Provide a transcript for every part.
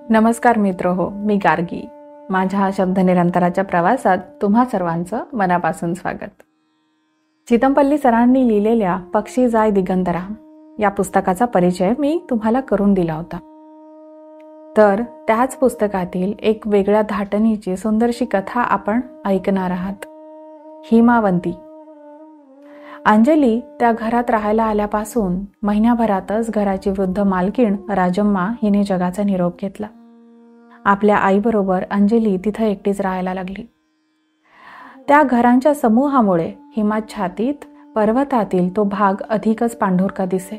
नमस्कार मित्र हो, मी गार्गी. माझ्या शब्द निरंतराच्या प्रवासात तुम्हा सर्वांचं मनापासून स्वागत. चितमपल्ली सरांनी लिहिलेल्या पक्षी जाय दिगंतरा या पुस्तकाचा परिचय मी तुम्हाला करून दिला होता. तर त्याच पुस्तकातील एक वेगळ्या धाटणीची सुंदरशी कथा आपण ऐकणार आहात. हिमावंती. अंजली त्या घरात राहायला आल्यापासून महिन्याभरातच घराची वृद्ध मालकीण राजम्मा हिने जगाचा निरोप घेतला. आपल्या आईबरोबर अंजली तिथं एकटीच राहायला लागली. त्या घरांच्या समूहामुळे हिमा छातीत पर्वतातील तो भाग अधिकच पांढुरका दिसे.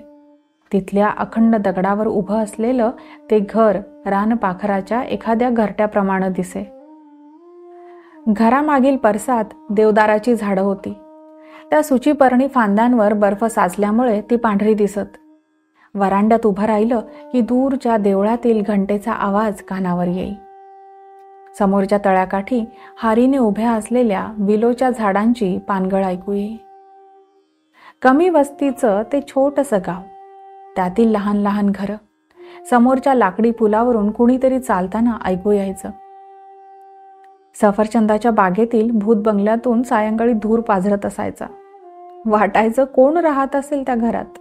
तिथल्या अखंड दगडावर उभं असलेलं ते घर रानपाखराच्या एखाद्या घरट्याप्रमाणे दिसे. घरामागील परसात देवदाराची झाडं होती. त्या सुचीपर्णी फांद्यांवर बर्फ साचल्यामुळे ती पांढरी दिसत. वरांड्यात उभं राहिलं की दूरच्या देवळातील घंटेचा आवाज कानावर येई. समोरच्या तळ्याकाठी हारीने उभ्या असलेल्या विलोच्या झाडांची पानगळ ऐकू येई. कमी वस्तीचं ते छोटंसं गाव, त्यातील लहान लहान घरं, समोरच्या लाकडी पुलावरून कुणीतरी चालताना ऐकू यायचं. सफरचंदाच्या बागेतील भूत बंगल्यातून सायंकाळी धूर पाझरत असायचा. वाटायचं कोण राहत असेल त्या घरात.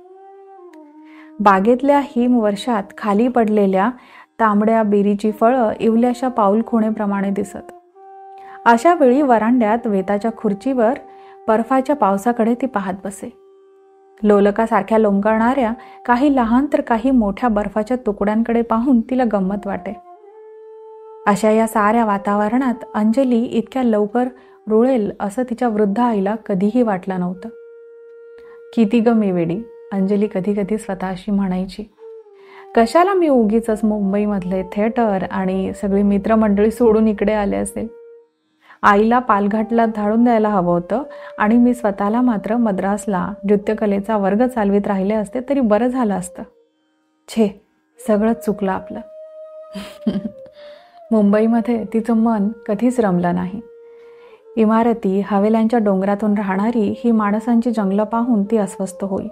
बागेतल्या हिमवर्षात खाली पडलेल्या तांबड्या बेरीची फळं इवल्याशा पाऊलखुणेप्रमाणे दिसत. अशा वेळी वरांड्यात वेताच्या खुर्चीवर बर्फाच्या पावसाकडे ती पाहत बसे. लोलकासारख्या लोंबकळणाऱ्या काही लहान तर काही मोठ्या बर्फाच्या तुकड्यांकडे पाहून तिला गंमत वाटे. अशा या साऱ्या वातावरणात अंजली इतक्या लवकर रुळेल असं तिच्या वृद्ध आईला कधीही वाटलं नव्हतं. किती ग मी वेडी, अंजली कधी कधी स्वतःशी म्हणायची. कशाला मी उगीच मुंबईमधले थिएटर आणि सगळी मित्रमंडळी सोडून इकडे आले असेल. आईला पालघाटला धाडून द्यायला हवं होतं आणि मी स्वतःला मात्र मद्रासला नृत्यकलेचा वर्ग चालवित राहिले असते तरी बरं झालं असतं. छे, सगळंच चुकलं आपलं. मुंबईमध्ये तिचं मन कधीच रमलं नाही. इमारती, हवेल्यांच्या डोंगरातून राहणारी ही माणसांची जंगलं पाहून ती अस्वस्थ होई.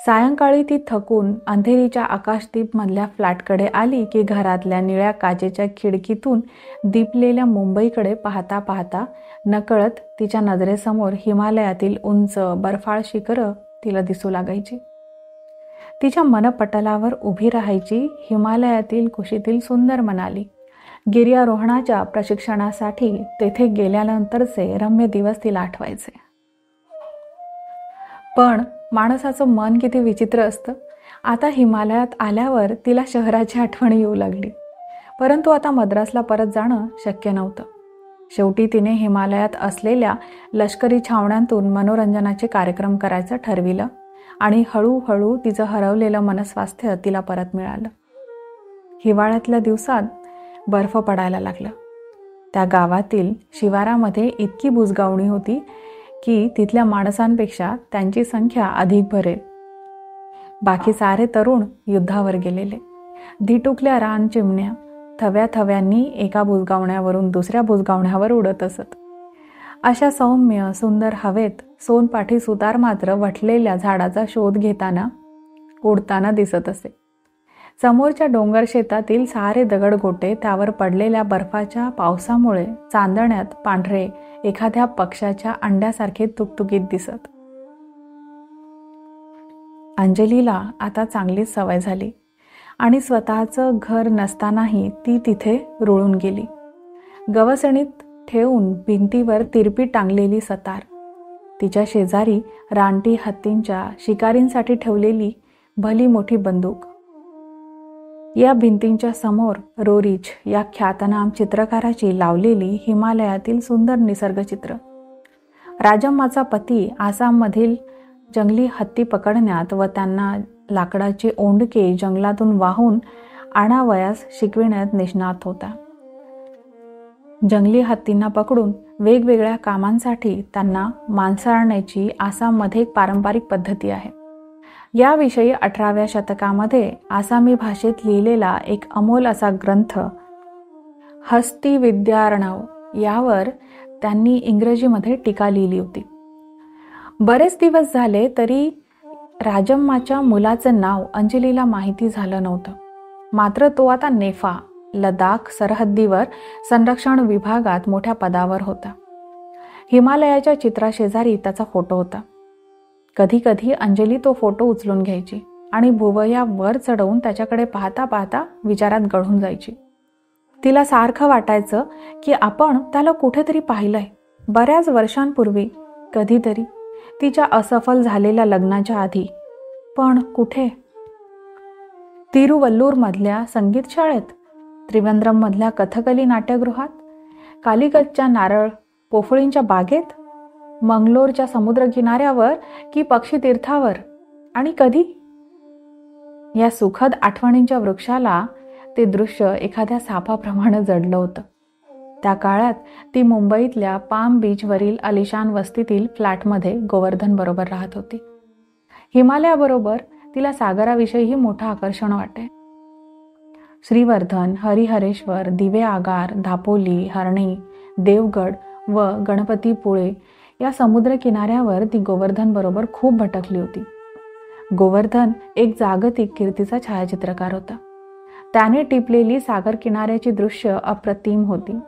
सायंकाळी ती थकून अंधेरीच्या आकाशदीपमधल्या फ्लॅटकडे आली की घरातल्या निळ्या काचेच्या खिडकीतून दिपलेल्या मुंबईकडे पाहता पाहता नकळत तिच्या नजरेसमोर हिमालयातील उंच बर्फाळ शिखरं तिला दिसू लागायची. तिच्या मनपटलावर उभी राहायची हिमालयातील कुशीतील सुंदर मनाली. गिर्यारोहणाच्या प्रशिक्षणासाठी तेथे गेल्यानंतरचे रम्य दिवस तिला आठवायचे. पण माणसाचं मन किती विचित्र असतं. आता हिमालयात आल्यावर तिला शहराची आठवण येऊ लागली. परंतु आता मद्रासला परत जाणं शक्य नव्हतं. शेवटी तिने हिमालयात असलेल्या लष्करी छावण्यांतून मनोरंजनाचे कार्यक्रम करायचं ठरविलं आणि हळूहळू तिचं हरवलेलं मनस्वास्थ्य तिला परत मिळालं. हिवाळ्यातल्या दिवसात बर्फ पडायला लागला. त्या गावातील शिवारामध्ये इतकी बुजगावणी होती की तिथल्या माणसांपेक्षा त्यांची संख्या अधिक भरेल. बाकी सारे तरुण युद्धावर गेलेले. धिटुकल्या रान चिमण्या थव्या थव्यांनी एका बुजगावण्यावरून दुसऱ्या बुजगावण्यावर उडत असत. अशा सौम्य सुंदर हवेत सोनपाठी सुतार मात्र वठलेल्या झाडाचा शोध घेताना उडताना दिसत असे. समोरच्या डोंगर शेतातील सारे दगडगोटे त्यावर पडलेल्या बर्फाच्या पावसामुळे चांदण्यात पांढरे एखाद्या पक्ष्याच्या अंड्यासारखे तुकतुकीत दिसत. अंजलीला आता चांगलीच सवय झाली आणि स्वतःचं घर नसतानाही ती तिथे रुळून गेली. गवसणीत ठेवून भिंतीवर तिरपी टांगलेली सतार, तिच्या शेजारी रानटी हत्तींच्या शिकारींसाठी ठेवलेली भली मोठी बंदूक, या भिंतींच्या समोर रोरिच या ख्यातनाम चित्रकाराची लावलेली हिमालयातील सुंदर निसर्गचित्र, राजम्माचा पती आसाममधील जंगली हत्ती पकडण्यात व त्यांना लाकडाचे ओंडके जंगलातून वाहून आणावयास शिकविण्यात निष्णात होता. जंगली हत्तींना पकडून वेगवेगळ्या कामांसाठी त्यांना मांसाळण्याची आसाममध्ये एक पारंपरिक पद्धती आहे. याविषयी 18व्या शतकामध्ये आसामी भाषेत लिहिलेला एक अमोल असा ग्रंथ हस्ती विद्यार्णव यावर त्यांनी इंग्रजीमध्ये टीका लिहिली होती. बरेच दिवस झाले तरी राजम्माच्या मुलाचं नाव अंजलीला माहिती झालं नव्हतं. मात्र तो आता नेफा लडाख सरहद्दीवर संरक्षण विभागात मोठ्या पदावर होता. हिमालयाच्या चित्राशेजारी त्याचा फोटो होता. कधी कधी अंजली तो फोटो उचलून घ्यायची आणि भुवया वर चढवून त्याच्याकडे पाहता पाहता विचारात गढून जायची. तिला सारखं वाटायचं की आपण त्याला कुठेतरी पाहिलंय, बऱ्याच वर्षांपूर्वी, कधीतरी, तिच्या असफल झालेल्या लग्नाच्या आधी. पण कुठे? तिरुवल्लूरमधल्या संगीत शाळेत, त्रिवेंद्रममधल्या कथकली नाट्यगृहात, कालिकतच्या नारळ पोफळींच्या बागेत, मंगलोरच्या समुद्रकिनाऱ्यावर की पक्षी तीर्थावर? आणि कधी? या सुखद आठवणींच्या वृक्षाला ते दृश्य एखाद्या सापाप्रमाणे जडलं होतं. त्या काळात ती मुंबईतल्या पाम बीचवरील आलिशान वस्तीतील फ्लॅटमध्ये गोवर्धन बरोबर राहत होती. हिमालयाबरोबर तिला सागराविषयीही मोठं आकर्षण वाटे. श्रीवर्धन, हरिहरेश्वर, दिवे आगार, दापोली, हर्णी, देवगड व गणपतीपुळे या समुद्र किनाऱ्यावर ती गोवर्धन बरोबर खूप भटकली होती. गोवर्धन एक जागतिक कीर्तीचा छायाचित्रकार होता. त्याने टिपलेली सागर किनाऱ्याची दृश्य अप्रतिम होती.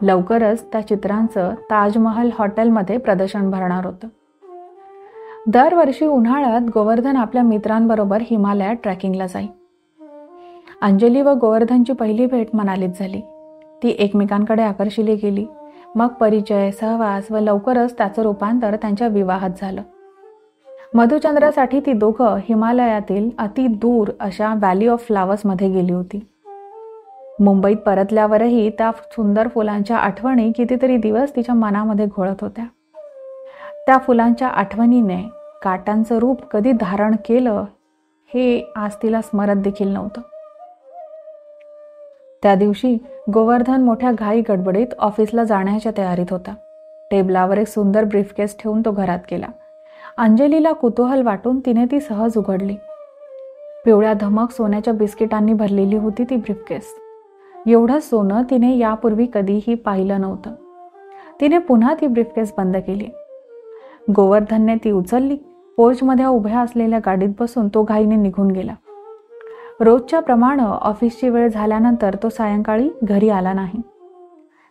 लवकरच त्या चित्रांचं ताजमहल हॉटेलमध्ये प्रदर्शन भरणार होतं. दरवर्षी उन्हाळ्यात गोवर्धन आपल्या मित्रांबरोबर हिमालयात ट्रेकिंगला जाई. अंजली व गोवर्धनची पहिली भेट मनालीत झाली. ती एकमेकांकडे आकर्षिली गेली. मग परिचय, सहवास व लवकरच त्याचं रूपांतर त्यांच्या विवाहात झालं. मधुचंद्रासाठी ती दोघं हिमालयातील अति दूर अशा व्हॅली ऑफ फ्लावर्समध्ये गेली होती. मुंबईत परतल्यावरही त्या सुंदर फुलांच्या आठवणी कितीतरी दिवस तिच्या मनामध्ये घोळत होत्या. त्या फुलांच्या आठवणीने काटांचं रूप कधी धारण केलं हे आज तिला स्मरत देखील नव्हतं. त्या दिवशी गोवर्धन मोठ्या घाई गडबडीत ऑफिसला जाण्याच्या तयारीत होता. टेबलावर एक सुंदर ब्रीफकेस ठेवून तो घरात गेला. अंजलीला कुतूहल वाटून तिने ती सहज उघडली. पिवळ्या धमक सोन्याच्या बिस्किटांनी भरलेली होती ती ब्रीफकेस. एवढं सोनं तिने यापूर्वी कधीही पाहिलं नव्हतं. तिने पुन्हा ती ब्रीफकेस बंद केली. गोवर्धनने ती उचलली. पोर्चमध्ये उभ्या असलेल्या गाडीत बसून तो घाईने निघून गेला. रोजच्या प्रमाणे ऑफिसची वेळ झाल्यानंतर तो सायंकाळी घरी आला नाही.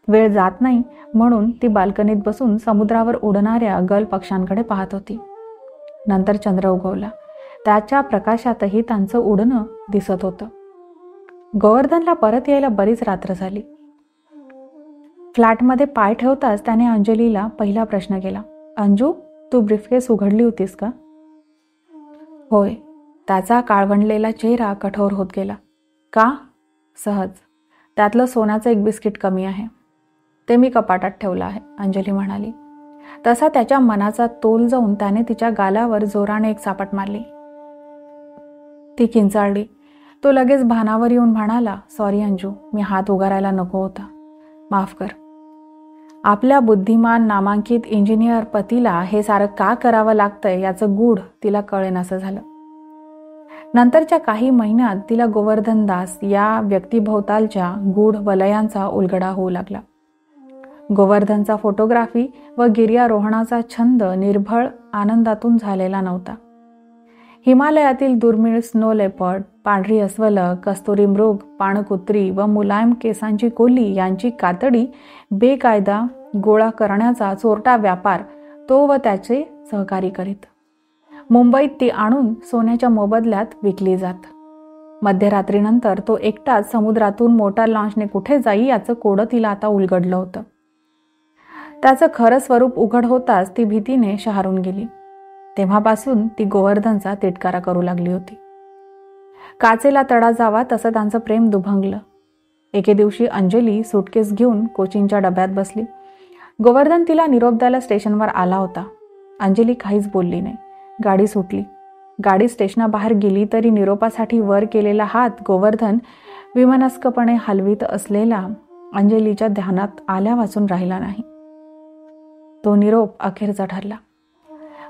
वेळ जात नाही म्हणून ती बाल्कनीत बसून समुद्रावर उडणाऱ्या गल पक्ष्यांकडे पाहत होती. नंतर चंद्र उगवला. त्याच्या प्रकाशातही त्यांचं उडणं दिसत होतं. गोवर्धनला परत यायला बरीच रात्र झाली. फ्लॅटमध्ये पाय ठेवताच त्याने अंजलीला पहिला प्रश्न केला. अंजू, तू ब्रीफकेस उघडली होतीस का? होय. त्याचा काळवंडलेला चेहरा कठोर होत गेला. का? सहज. त्यातलं सोन्याचं एक बिस्किट कमी आहे. ते मी कपाटात ठेवलं आहे, अंजली म्हणाली. तसा त्याच्या मनाचा तोल जाऊन त्याने तिच्या गालावर जोराने एक चापट मारली. ती किंचाळली. तो लगेच भानावर येऊन म्हणाला, सॉरी अंजू, मी हात उगारायला नको होता. माफ कर. आपल्या बुद्धिमान नामांकित इंजिनियर पतीला हे सारं का करावं लागतंय याचं गूढ तिला कळेनासं झालं. नंतरच्या काही महिन्यात तिला गोवर्धन दास या व्यक्तिभोवतालच्या गूढ वलयांचा उलगडा होऊ लागला. गोवर्धनचा फोटोग्राफी व गिर्यारोहणाचा छंद निर्भळ आनंदातून झालेला नव्हता. हिमालयातील दुर्मिळ स्नो लेपर्ड, पांढरी अस्वल, कस्तुरी मृग, पाणकुत्री व मुलायम केसांची कोल्ही यांची कातडी बेकायदा गोळा करण्याचा चोरटा व्यापार तो व त्याचे सहकारी करीत. मुंबईत ती आणून सोन्याच्या मोबदल्यात विकली जात. मध्यरात्रीनंतर तो एकटाच समुद्रातून मोटार लॉन्चने कुठे जाई याचं कोडं तिला आता उलगडलं होतं. त्याचं खरं स्वरूप उघड होताच ती भीतीने शहारून गेली. तेव्हापासून ती गोवर्धनचा तिटकारा करू लागली होती. काचेला तडा जावा तसं त्यांचं प्रेम दुभंगलं. एके दिवशी अंजली सुटकेस घेऊन कोचिंगच्या डब्यात बसली. गोवर्धन तिला निरोप द्यायला स्टेशनवर आला होता. अंजली काहीच बोलली नाही. गाडी सुटली. गाडी स्टेशनाबाहेर गेली तरी निरोपासाठी वर केलेला हात गोवर्धन विमनस्कपणे हलवीत असलेला अंजलीच्या ध्यानात आल्या वाचून राहिला नाही. तो निरोप अखेरचा ठरला.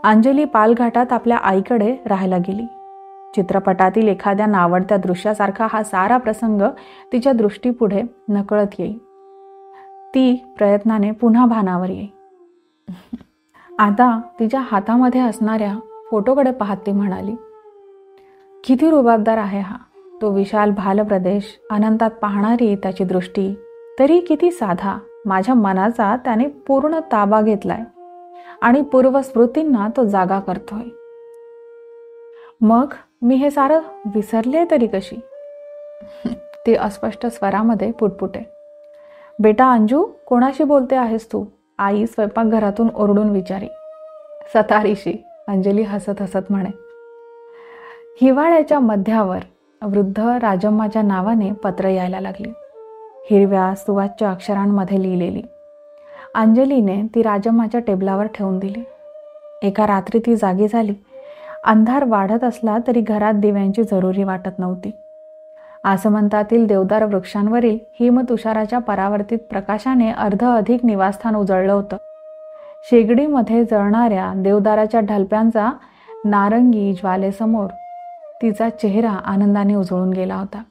अंजली पालघाटात आपल्या आईकडे राहायला गेली. चित्रपटातील एखाद्या नावडत्या दृश्यासारखा हा सारा प्रसंग तिच्या दृष्टीपुढे नकळत येई. ती प्रयत्नाने पुन्हा भानावर येई. आता तिच्या हातामध्ये असणाऱ्या फोटोकडे पाहत ती म्हणाली, किती रुबाबदार आहे हा. तो विशाल भालप्रदेश, अनंतात पाहणारी त्याची दृष्टी, तरी किती साधा. माझ्या मनाचा त्याने पूर्ण ताबा घेतलाय आणि पूर्वस्मृतींना तो जागा करतोय. मग मी हे सारं विसरले तरी कशी? ती अस्पष्ट स्वरामध्ये पुटपुटे. बेटा अंजू, कोणाशी बोलते आहेस तू? आई स्वयंपाकघरातून ओरडून विचारी. सतारीशी, अंजली हसत हसत म्हणे. हिवाळ्याच्या मध्यावर वृद्ध राजम्माच्या नावाने पत्र यायला लागली, हिरव्या सुवाच्य अक्षरांमध्ये लिहिलेली. अंजलीने ती राजम्माच्या टेबलावर ठेवून दिली. एका रात्री ती जागी झाली. अंधार वाढत असला तरी घरात दिव्यांची जरुरी वाटत नव्हती. आसमंतातील देवदार वृक्षांवरील हिमतुषाराच्या परावर्तित प्रकाशाने अर्ध अधिक निवासस्थान उजळलं होतं. शेगडीमध्ये जळणाऱ्या देवदाराच्या ढलप्यांचा नारंगी ज्वालेसमोर तिचा चेहरा आनंदाने उजळून गेला होता.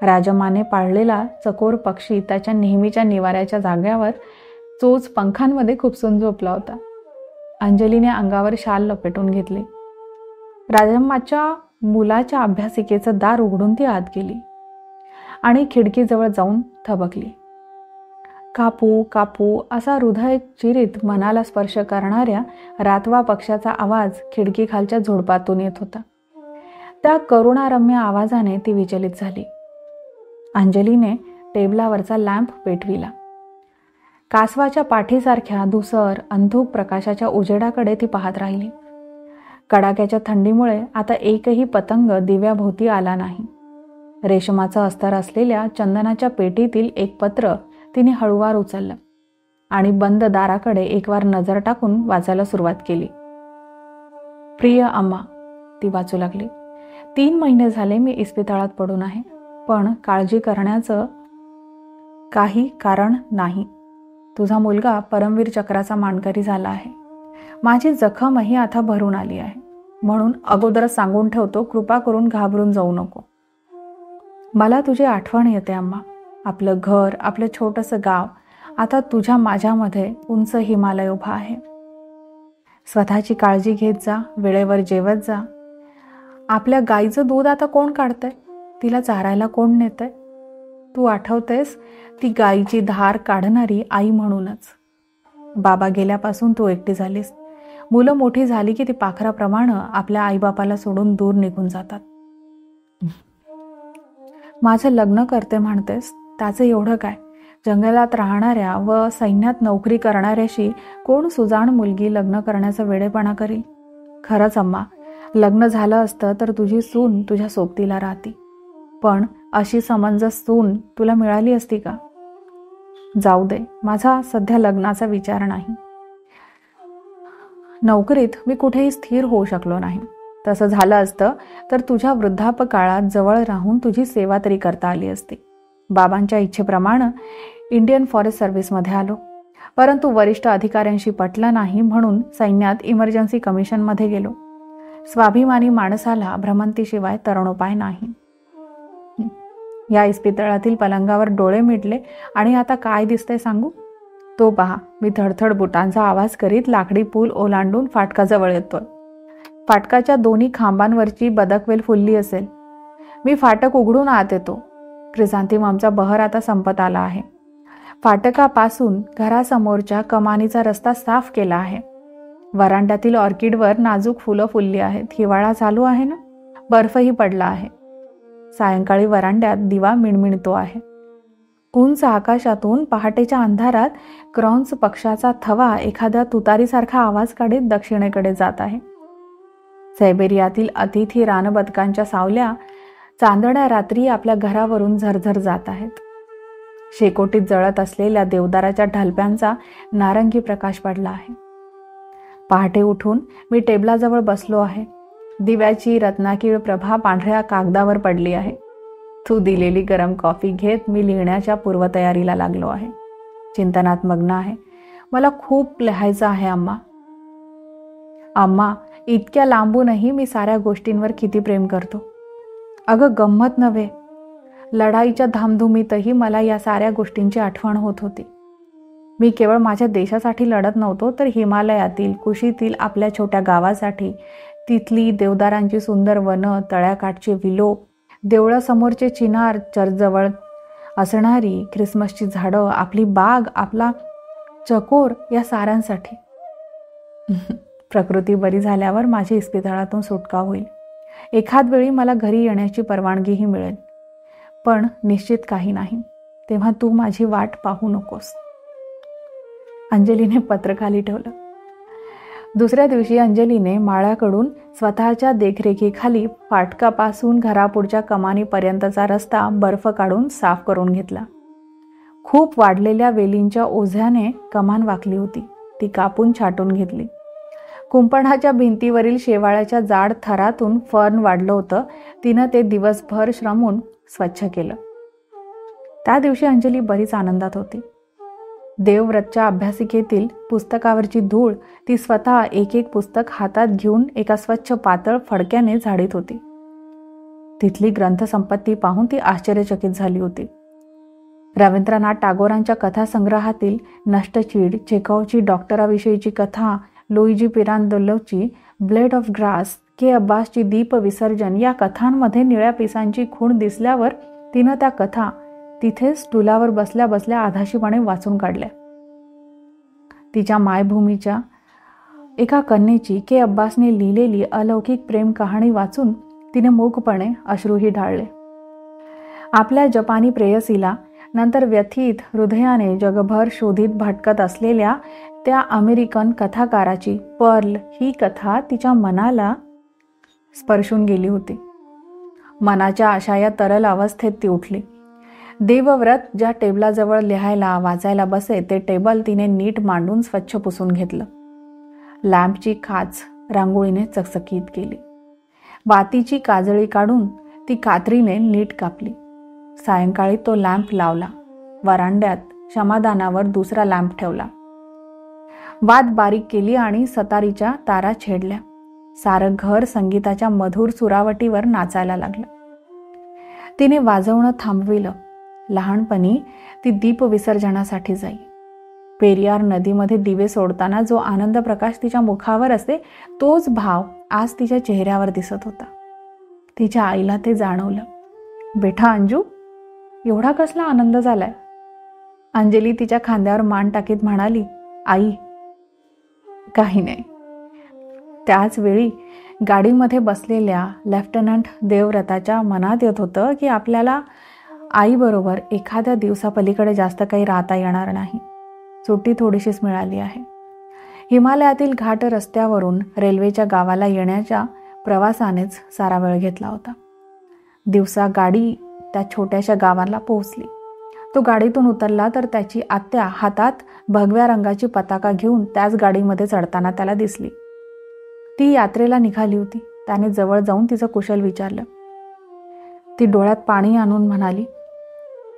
राजम्माने पाळलेला चकोर पक्षी त्याच्या नेहमीच्या निवाऱ्याच्या जाग्यावर चोच पंखांमध्ये खुपसून झोपला होता. अंजलीने अंगावर शाल लपेटून घेतली. राजम्माच्या मुलाच्या अभ्यासिकेचं दार उघडून ती आत गेली आणि खिडकीजवळ जाऊन थबकली. कापू कापू असा हृदय चिरीत मनाला स्पर्श करणाऱ्या रातवा पक्षाचा आवाज खिडकीखालच्या झुडपातून येत होता. त्या करुणारम्य आवाजाने ती विचलित झाली. अंजलीने टेबलावरचा लॅम्प पेटविला. कासवाच्या पाठीसारख्या धुसर अंधुक प्रकाशाच्या उजेडाकडे ती पाहत राहिली. कडाक्याच्या थंडीमुळे आता एकही पतंग दिव्याभोवती आला नाही. रेशमाचं अस्तर असलेल्या चंदनाच्या पेटीतील एक पत्र तिने हळूवार उचललं आणि बंद दाराकडे एकवार नजर टाकून वाचायला सुरुवात केली. प्रिय अम्मा, ती वाचू लागली. 3 महिने झाले मी इस्पितळात पडून आहे, पण काळजी करण्याचं काही कारण नाही. तुझा मुलगा परमवीर चक्राचा मानकरी झाला आहे. माझी जखमही आता भरून आली आहे, म्हणून अगोदरच सांगून ठेवतो, कृपा करून घाबरून जाऊ नको. मला तुझी आठवण येते अम्मा. आपलं घर, आपलं छोटंसं गाव आता तुझ्या माझ्यामध्ये उंच हिमालय उभा आहे. स्वतःची काळजी घेत जा, वेळेवर जेवत जा. आपल्या गाईचं दूध आता कोण काढतंय? तिला चारायला कोण नेतंय? तू आठवतेस ती गाईची धार काढणारी आई म्हणूनच. बाबा गेल्यापासून तू एकटी झालीस. मुलं मोठी झाली की ती पाखराप्रमाणे आपल्या आईबापाला सोडून दूर निघून जातात. माझं लग्न करते म्हणतेस, त्याचं एवढं काय? जंगलात राहणाऱ्या व सैन्यात नोकरी करणाऱ्याशी कोण सुजाण मुलगी लग्न करण्याचा वेडेपणा करील? खरंच अम्मा, लग्न झालं असतं तर तुझी सून तुझ्या सोबतीला राहती, पण अशी समंजस सून तुला मिळाली असती का? जाऊ दे, माझा सध्या लग्नाचा विचार नाही. नोकरीत मी कुठेही स्थिर होऊ शकलो नाही. तसं झालं असतं तर तुझ्या वृद्धापकाळात जवळ राहून तुझी सेवा तरी करता आली असती. बाबांच्या इच्छेप्रमाणे इंडियन फॉरेस्ट सर्व्हिसमध्ये आलो, परंतु वरिष्ठ अधिकाऱ्यांशी पटलं नाही म्हणून सैन्यात इमर्जन्सी कमिशनमध्ये गेलो. स्वाभिमानी माणसाला भ्रमंतीशिवाय तरणोपाय नाही. या इस्पितळातील पलंगावर डोळे मिटले आणि आता काय दिसतंय सांगू? तो पहा, मी थडथड बुटांचा आवाज करीत लाकडी पूल ओलांडून फाटकाजवळ येतोय. फाटकाच्या दोन्ही खांबांवरची बदकवेल फुलली असेल. मी फाटक उघडून आत येतो. क्रिझांथेममचा बहर आता संपत आला आहे. फाटकापासून घरासमोरच्या कमानीचा रस्ता साफ केला आहे. वरांड्यातील ऑर्किडवर नाजूक फुलं फुलली आहेत. हिवाळा चालू आहे ना, बर्फही पडला आहे. सायंकाळी वरांड्यात दिवा मिणमिणतो आहे. उंच आकाशातून पहाटेच्या अंधारात क्रॉन्स पक्षाचा थवा एखाद्या तुतारीसारखा आवाज काढीत दक्षिणेकडे जात आहे. सायबेरियातील अतिथी रानबदकांच्या सावल्या चांदण्या रात्री आपल्या घरावरून झरझर जात आहेत. शेकोटीत जळत असलेल्या देवदाराच्या ढलप्यांचा नारंगी प्रकाश पडला आहे. पहाटे उठून मी टेबलाजवळ बसलो आहे. दिव्याची रत्नाकीळ प्रभा पांढऱ्या कागदावर पडली आहे. तू दिलेली गरम कॉफी घेत मी लिहिण्याच्या पूर्वतयारीला लागलो आहे. चिंतनात मग्न आहे. मला खूप लिहायचं आहे अम्मा. अम्मा, इतक्या लांबूनही मी साऱ्या गोष्टींवर किती प्रेम करतो. अगं गंमत नव्हे, लढाईच्या धामधुमीतही मला या साऱ्या गोष्टींची आठवण होत होती. मी केवळ माझ्या देशासाठी लढत नव्हतो, तर हिमालयातील कुशीतील आपल्या छोट्या गावासाठी, तिथली देवदारांची सुंदर वनं, तळ्याकाठचे विलोप, देवळासमोरचे चिनार, चर्चजवळ असणारी ख्रिसमसची झाडं, आपली बाग, आपला चकोर, या साऱ्यांसाठी. प्रकृती बरी झाल्यावर माझी इस्पितळातून सुटका होईल. एखाद वेळी मला घरी येण्याची परवानगीही मिळेल. पण निश्चित काही नाही. तेव्हा तू माझी वाट पाहू नकोस. अंजलीने पत्र खाली ठेवलं. दुसऱ्या दिवशी अंजलीने माळ्याकडून स्वतःच्या देखरेखीखाली फाटकापासून घरापुढच्या कमानीपर्यंतचा रस्ता बर्फ काढून साफ करून घेतला. खूप वाढलेल्या वेलींच्या ओझ्याने कमान वाकली होती. ती कापून छाटून घेतली. कुंपणाच्या भिंतीवरील शेवाळ्याच्या जाड थरातून फर्न वाढलं होतं. तिनं ते दिवसभर श्रमून स्वच्छ केलं. त्या दिवशी अंजली बरीच आनंदात होती. देवव्रतच्या अभ्यासिकेतील पुस्तकावरची धूळ ती स्वतः एक एक पुस्तक हातात घेऊन एका स्वच्छ पातळ फडक्याने झाडीत होती. तिथली ग्रंथसंपत्ती पाहून ती आश्चर्यचकित झाली होती. रवींद्रनाथ टागोरांच्या कथासंग्रहातील नष्टचीड, चेखवची डॉक्टराविषयीची कथा, लुईजी पिरांदोलोची ब्लेड ऑफ ग्रास, के अब्बासची दीप विसर्जन, या कथांमध्ये निळ्या पिसांची खूण दिसल्यावर तिनं त्या कथा तिथेच स्टुलावर बसल्या बसल्या आधाशीपणे वाचून काढल्या. तिच्या मायभूमीच्या एका कन्येची के अब्बासने लिहिलेली अलौकिक प्रेम कहाणी वाचून तिने मूकपणे अश्रूही ढाळले. आपल्या जपानी प्रेयसीला, नंतर व्यथित हृदयाने जगभर शोधित भटकत असलेल्या त्या अमेरिकन कथाकाराची पर्ल ही कथा तिच्या मनाला स्पर्शून गेली होती. मनाच्या अशा या तरल अवस्थेत ती उठली. देवव्रत ज्या टेबलाजवळ लिहायला वाचायला बसे ते टेबल तिने नीट मांडून स्वच्छ पुसून घेतलं. लॅम्पची काच रांगोळीने चकचकीत केली. वातीची काजळी काढून ती कात्रीने नीट कापली. सायंकाळी तो लॅम्प लावला. वरांड्यात क्षमादानावर दुसरा लॅम्प ठेवला. वात बारीक केली आणि सतारीच्या तारा छेडल्या. सारं घर संगीताच्या मधुर सुरावटीवर नाचायला लागलं. तिने वाजवणं थांबविलं. लहानपणी ती दीप विसर्जनासाठी जाई. पेरियार नदीमध्ये दिवे सोडताना जो आनंद प्रकाश तिच्या मुखावर असे, तोच भाव आज तिच्या चेहऱ्यावर दिसत होता. तिच्या आईला ते जाणवलं. बेटा अंजू, एवढा कसला आनंद झालाय? अंजली तिच्या खांद्यावर मान टाकीत म्हणाली, आई, काही नाही. त्याच वेळी गाडीमध्ये बसलेल्या लेफ्टनंट देवव्रताच्या मनात येत होतं की आपल्याला आईबरोबर एखाद्या दिवसापलीकडे जास्त काही राहता येणार नाही. सुट्टी थोडीशीच मिळाली आहे. हिमालयातील घाट रस्त्यावरून रेल्वेच्या गावाला येण्याच्या प्रवासानेच सारा वेळ घेतला होता. दिवसा गाडी त्या छोट्याशा गावाला पोहोचली. तो गाडीतून उतरला तर त्याची आत्या हातात भगव्या रंगाची पताका घेऊन त्याच गाडीमध्ये चढताना त्याला दिसली. ती यात्रेला निघाली होती. त्याने जवळ जाऊन तिचं कुशल विचारलं. ती डोळ्यात पाणी आणून म्हणाली,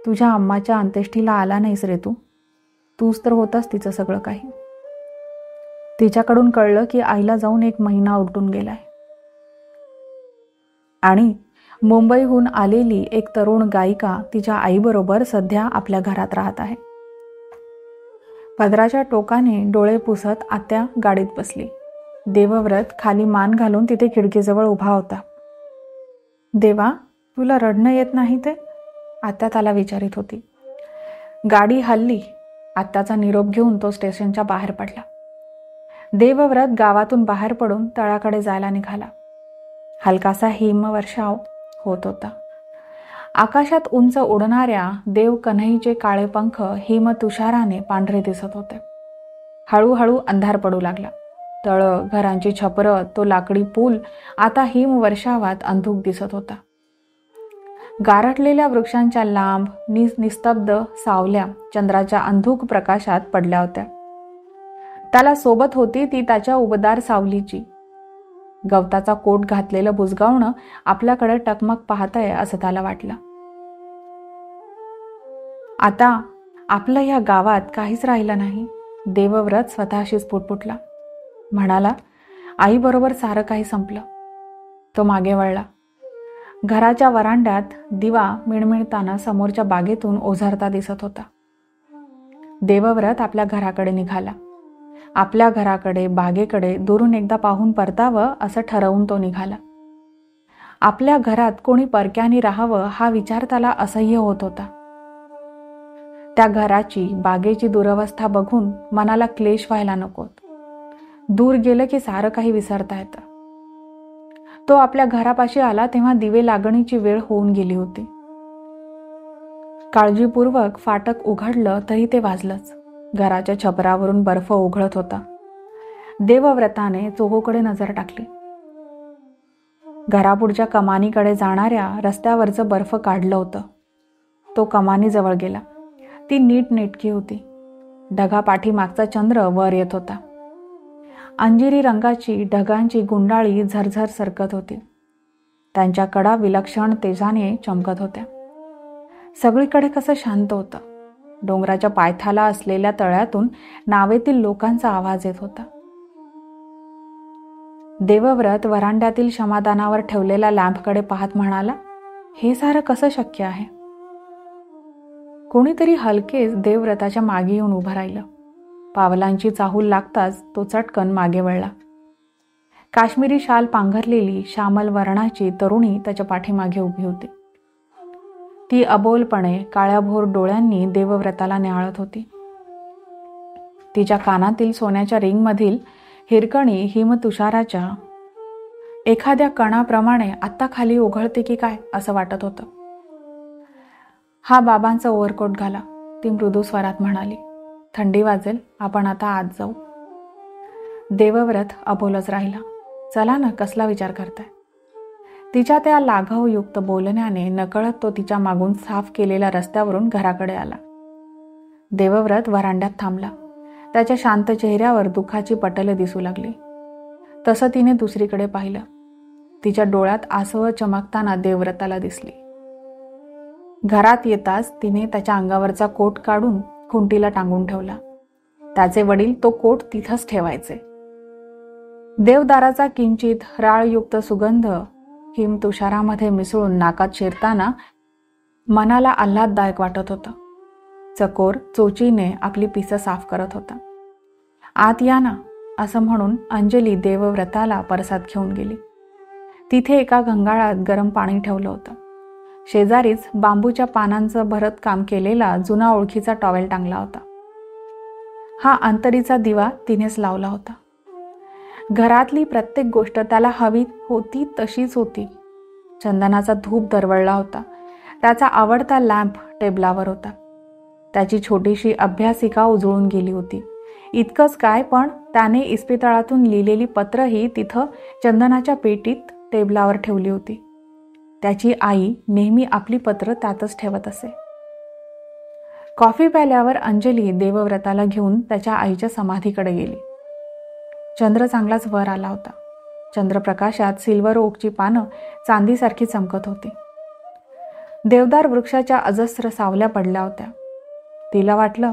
तुझ्या अम्माच्या अंत्येष्टीला आला नाहीस रे तू. तूच तर होतास तिचं सगळं काही. तिच्याकडून कळलं की आईला जाऊन 1 महिना उलटून गेलाय आणि मुंबईहून आलेली एक तरुण गायिका तिच्या आईबरोबर सध्या आपल्या घरात राहत आहे. पदराच्या टोकाने डोळे पुसत आत्या गाडीत बसली. देवव्रत खाली मान घालून तिथे खिडकीजवळ उभा होता. देवा, तुला रडणं येत नाही ते? आत्या त्याला विचारित होती. गाडी हलली. आत्याचा निरोप घेऊन तो स्टेशनच्या बाहेर पडला. देवव्रत गावातून बाहेर पडून तळाकडे जायला निघाला. हलकासा हिमवर्षाव होत होता. आकाशात उंच उडणाऱ्या देव कन्हईचे काळे पंख हिमतुषाराने पांढरे दिसत होते. हळूहळू अंधार पडू लागला. तळं, घरांची छपरं, तो लाकडी पूल आता हिमवर्षावात अंधुक दिसत होता. गारठलेल्या वृक्षांच्या लांब निस्तब्ध सावल्या चंद्राच्या अंधुक प्रकाशात पडल्या होत्या. त्याला सोबत होती ती त्याच्या उबदार सावलीची. गवताचा कोट घातलेलं बुजगावणं आपल्याकडे टकमक पाहतंय असं त्याला वाटलं. आता आपलं या गावात काहीच राहिलं नाही. देवव्रत स्वतःशीच पुटपुटला. म्हणाला, आईबरोबर सारं काही संपलं. तो मागे वळला. घराच्या वरांड्यात दिवा मिणमिणताना समोरच्या बागेतून ओझरता दिसत होता. देवव्रत आपल्या घराकडे निघाला. आपल्या घराकडे, बागेकडे दुरून एकदा पाहून परतावं असं ठरवून तो निघाला. आपल्या घरात कोणी परक्याने राहावं हा विचार त्याला असह्य होत होता. त्या घराची, बागेची दुरवस्था बघून मनाला क्लेश व्हायला नकोत. दूर गेलं की सारं काही विसरता येतं. तो आपल्या घरापाशी आला तेव्हा दिवे लागणीची वेळ होऊन गेली होती. काळजीपूर्वक फाटक उघडलं तरी ते वाजलंच. घराच्या छपरावरून बर्फ ओघळत होता. देवव्रताने चोहोकडे नजर टाकली. घरापुढच्या कमानीकडे जाणाऱ्या रस्त्यावरचं बर्फ काढलं होतं. तो कमानीजवळ गेला. ती नीटनेटकी होती. ढगा पाठीमागचा चंद्र वर येत होता. अंजिरी रंगाची ढगांची गुंडाळी झरझर सरकत होती. त्यांच्या कडा विलक्षण तेजाने चमकत होत्या. सगळीकडे कसं शांत होतं. डोंगराच्या पायथ्याला असलेल्या तळ्यातून नावेतील लोकांचा आवाज येत होता. देवव्रत वरांड्यातील क्षमादानावर ठेवलेल्या लॅम्पकडे पाहत म्हणाला, हे सारं कसं शक्य आहे? कोणीतरी हलकेच देवव्रताच्या मागे येऊन उभं राहिलं. पावलांची चाहूल लागताच तो चटकन मागे वळला. काश्मीरी शाल पांघरलेली श्यामल वर्णाची तरुणी त्याच्या पाठीमागे उभी होती. ती अबोलपणे काळ्याभोर डोळ्यांनी देवव्रताला न्याहाळत होती. तिच्या कानातील सोन्याच्या रिंगमधील हिरकणी हिमतुषाराच्या एखाद्या कणाप्रमाणे आत्ता खाली ओघळते की काय असं वाटत होतं. हा बाबांचा ओव्हरकोट घाला, ती मृदू स्वरात म्हणाली. थंडी वाजेल, आपण आता आत जाऊ. देवव्रत अबोलच राहिला. चला ना, कसला विचार करताय? तिच्या त्या लाघवयुक्त बोलण्याने नकळत तो तिच्या मागून साफ केलेल्या रस्त्यावरून घराकडे आला. देवव्रत वरांड्यात थांबला. त्याच्या शांत चेहऱ्यावर दुःखाची पटलं दिसू लागली. तसं तिने दुसरीकडे पाहिलं. तिच्या डोळ्यात आसवं चमकताना देवव्रताला दिसली. घरात येताच तिने त्याच्या अंगावरचा कोट काढून खुंटीला टांगून ठेवला. त्याचे वडील तो कोट तिथंच ठेवायचे. देवदाराचा किंचित राळयुक्त सुगंध हिमतुषारामध्ये मिसळून नाकात शिरताना मनाला आल्हाददायक वाटत होतं. चकोर चोचीने आपली पिसं साफ करत होता. आत या ना, असं म्हणून अंजली देवव्रताला परसात घेऊन गेली. तिथे एका घंगाळात गरम पाणी ठेवलं होतं. शेजारीच बांबूच्या पानांचं भरत काम केलेला जुना ओळखीचा टॉवेल टांगला होता. हा अंतरीचा दिवा तिनेच लावला होता. घरातली प्रत्येक गोष्ट त्याला हवी होती तशीच होती. चंदनाचा धूप दरवळला होता. त्याचा आवडता लॅम्प टेबलावर होता. त्याची छोटीशी अभ्यासिका उजळून गेली होती. इतकंच काय, पण त्याने इस्पितळातून लिहिलेली पत्रही तिथं चंदनाच्या पेटीत टेबलावर ठेवली होती. त्याची आई नेहमी आपली पत्र त्यातच ठेवत असे. कॉफी प्याल्यावर अंजली देवव्रताला घेऊन त्याच्या आईच्या समाधीकडे गेली. चंद्र चांगलाच वर आला होता. चंद्रप्रकाशात सिल्वर ओकची पानं चांदीसारखी चमकत होती. देवदार वृक्षाच्या अजस्र सावल्या पडल्या होत्या. तिला वाटलं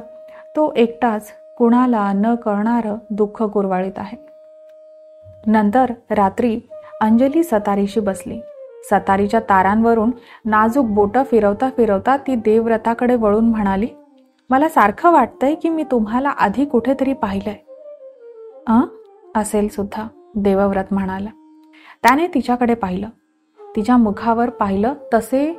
तो एकटाच कुणाला न कळणारं दुःख कुरवाळीत आहे. नंतर रात्री अंजली सतारीशी बसली. सतारीच्या तारांवरून नाजूक बोटं फिरवता फिरवता ती देवव्रताकडे वळून म्हणाली, मला सारखं वाटतंय की मी तुम्हाला आधी कुठेतरी पाहिलंय. असेल सुद्धा, देवव्रत म्हणाला. त्याने तिच्याकडे पाहिलं. तिच्या मुखावर पाहिलं तसे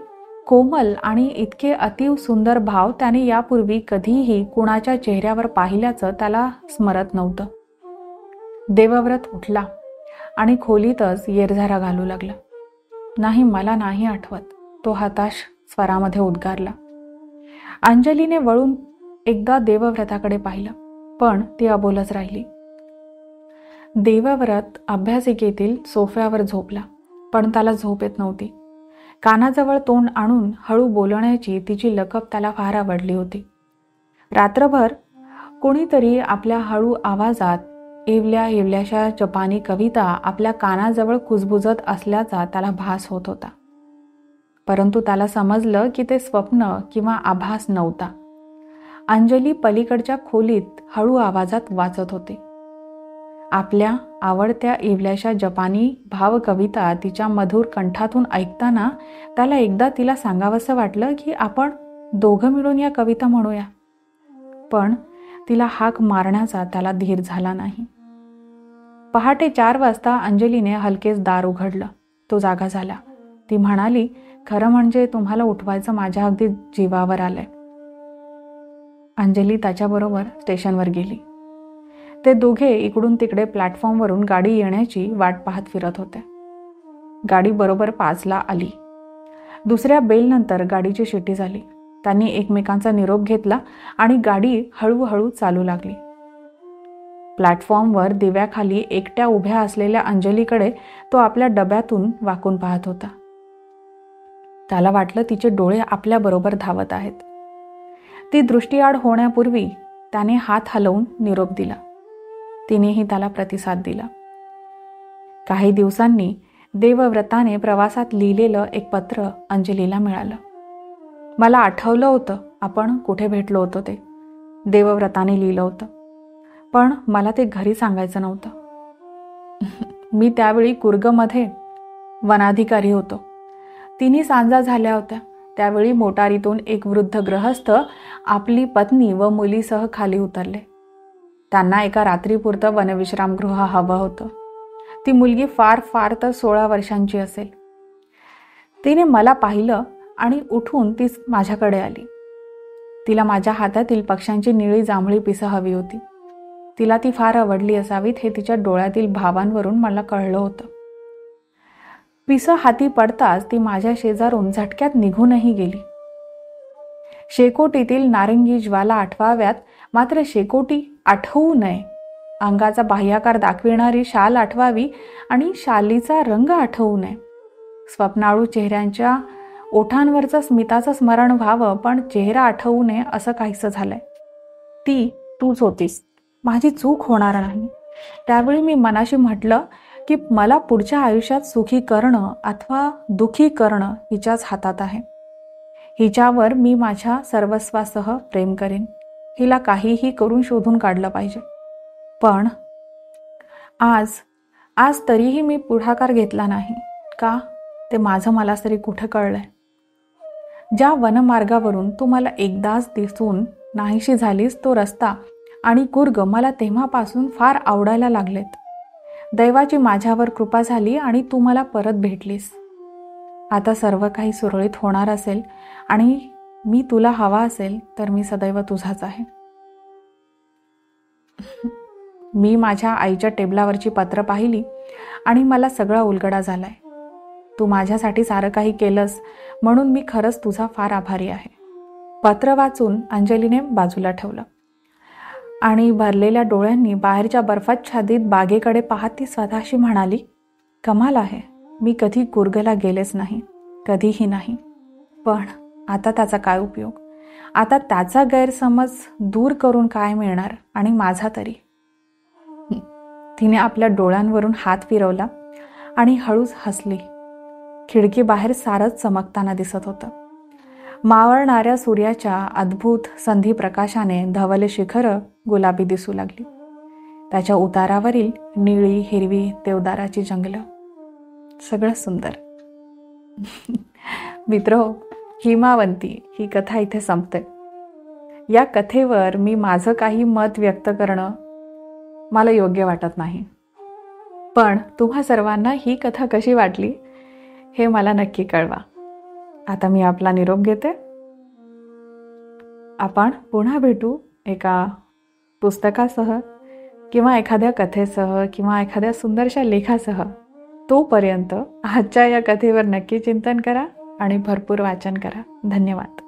कोमल आणि इतके अतीव सुंदर भाव त्याने यापूर्वी कधीही कुणाच्या चेहऱ्यावर पाहिल्याचं त्याला स्मरत नव्हतं. देवव्रत उठला आणि खोलीतच येरझारा घालू लागला. नाही, मला नाही आठवत, तो हताश स्वरामध्ये उद्गारला. अंजलीने वळून एकदा देवव्रताकडे पाहिलं, पण ती अबोलच राहिली. देवव्रत अभ्यासिकेतील सोफ्यावर झोपला, पण त्याला झोप येत नव्हती. कानाजवळ तोंड आणून हळू बोलण्याची तिची लकब त्याला फार आवडली होती. रात्रभर कोणीतरी आपल्या हळू आवाजात येवल्या येवल्याशा जपानी कविता आपल्या कानाजवळ कुजबुजत असल्याचा त्याला भास होत होता. परंतु त्याला समजलं की ते स्वप्न किंवा आभास नव्हता. अंजली पलीकडच्या खोलीत हळू आवाजात वाचत होते. आपल्या आवडत्या येवल्याशा जपानी भावकविता तिच्या मधुर कंठातून ऐकताना त्याला एकदा तिला सांगावंसं वाटलं की आपण दोघं मिळून या कविता म्हणूया. पण तिला हाक मारण्याचा त्याला धीर झाला नाही. पहाटे 4 वाजता अंजलीने हलकेच दार उघडलं. तो जागा झाला. ती म्हणाली, खरं म्हणजे तुम्हाला उठवायचं माझ्या अगदी जीवावर आलंय. अंजली त्याच्याबरोबर स्टेशनवर गेली. ते दोघे इकडून तिकडे प्लॅटफॉर्मवरून गाडी येण्याची वाट पाहत फिरत होते. गाडी बरोबर 5ला आली. दुसऱ्या बेलनंतर गाडीची शिटी झाली. त्यांनी एकमेकांचा निरोप घेतला आणि गाडी हळूहळू चालू लागली. प्लॅटफॉर्मवर दिव्याखाली एकट्या उभ्या असलेल्या अंजलीकडे तो आपल्या डब्यातून वाकून पाहत होता. त्याला वाटलं तिचे डोळे आपल्याबरोबर धावत आहेत. ती दृष्टीआड होण्यापूर्वी त्याने हात हलवून निरोप दिला. तिनेही त्याला प्रतिसाद दिला. काही दिवसांनी देवव्रताने प्रवासात लिहिलेलं एक पत्र अंजलीला मिळालं. मला आठवलं होतं आपण कुठे भेटलो होतो ते. देवव्रताने लिहिलं होतं, पण मला ते घरी सांगायचं नव्हतं. मी त्यावेळी कुर्गमध्ये वनाधिकारी होतो. 3 सांजा झाल्या होत्या. त्यावेळी मोटारीतून एक वृद्ध गृहस्थ आपली पत्नी व मुलीसह खाली उतरले. त्यांना एका रात्रीपुरतं वनविश्रामगृह हवं होतं. ती मुलगी फार फार तर 16 वर्षांची असेल. तिने मला पाहिलं आणि उठून ती माझ्याकडे आली. तिला माझ्या हातातील पक्ष्यांची निळी जांभळी पिसं हवी होती. तिला ती फार आवडली असावीत हे तिच्या डोळ्यातील भावांवरून मला कळलं होतं. पिसं हाती पडताच ती माझ्या शेजारून झटक्यात निघूनही गेली. शेकोटीतील नारंगी ज्वाला आठवाव्यात, मात्र शेकोटी आठवू नये. अंगाचा बाह्याकार दाखविणारी शाल आठवावी आणि शालीचा रंग आठवू नये. स्वप्नाळू चेहऱ्यांच्या ओठांवरचं स्मिताचं स्मरण व्हावं, पण चेहरा आठवू नये असं काहीसं झालंय. ती तूच होतीस. माझी चूक होणार नाही. त्यावेळी मी मनाशी म्हटलं की मला पुढच्या आयुष्यात सुखी करणं अथवा दुखी करणं हिच्याच हातात आहे. हिच्यावर मी माझ्या सर्वस्वासह प्रेम करेन. हिला काहीही करून शोधून काढलं पाहिजे. पण आज तरीही मी पुढाकार घेतला नाही. का ते माझं मलाच तरी कुठं कळलंय. ज्या वनमार्गावरून तू मला एकदाच दिसून नाहीशी झालीस तो रस्ता आणि कुर्ग मला तेव्हापासून फार आवडायला लागलेत. दैवाची माझ्यावर कृपा झाली आणि तू मला परत भेटलीस. आता सर्व काही सुरळीत होणार असेल आणि मी तुला हवा असेल तर मी सदैव तुझाच आहे. मी माझ्या आईच्या टेबलावरची पत्र पाहिली आणि मला सगळा उलगडा झालाय. तू माझ्यासाठी सारं काही केलंस म्हणून मी खरंच तुझा फार आभारी आहे. पत्र वाचून अंजलीने बाजूला ठेवलं आणि भरलेल्या डोळ्यांनी बाहेरच्या बर्फाच्छादित बागेकडे पाहत ती स्वतःशी म्हणाली, कमाल आहे. मी कधी कुर्गला गेलेच नाही, कधीही नाही. पण आता त्याचा काय उपयोग. आता त्याचा गैरसमज दूर करून काय मिळणार आणि माझा तरी. तिने आपल्या डोळ्यांवरून हात फिरवला आणि हळूच हसली. खिडकी बाहेर सारंच चमकताना दिसत होतं. मावळणाऱ्या सूर्याच्या अद्भुत संधी प्रकाशाने धवले शिखरं गुलाबी दिसू लागली. त्याच्या उतारावरील निळी हिरवी देवदाराची जंगलं, सगळं सुंदर. मित्रहो, हिमावंती ही कथा इथे संपते. या कथेवर मी माझं काही मत व्यक्त करणं मला योग्य वाटत नाही. पण तुम्हा सर्वांना ही कथा कशी वाटली हे मला नक्की कळवा. आता मी आपला निरोप घेते. आपण पुन्हा भेटू एका पुस्तकासह किंवा एखाद्या कथेसह किंवा एखाद्या सुंदरशा लेखासह. तोपर्यंत आजच्या या कथेवर नक्की चिंतन करा आणि भरपूर वाचन करा. धन्यवाद.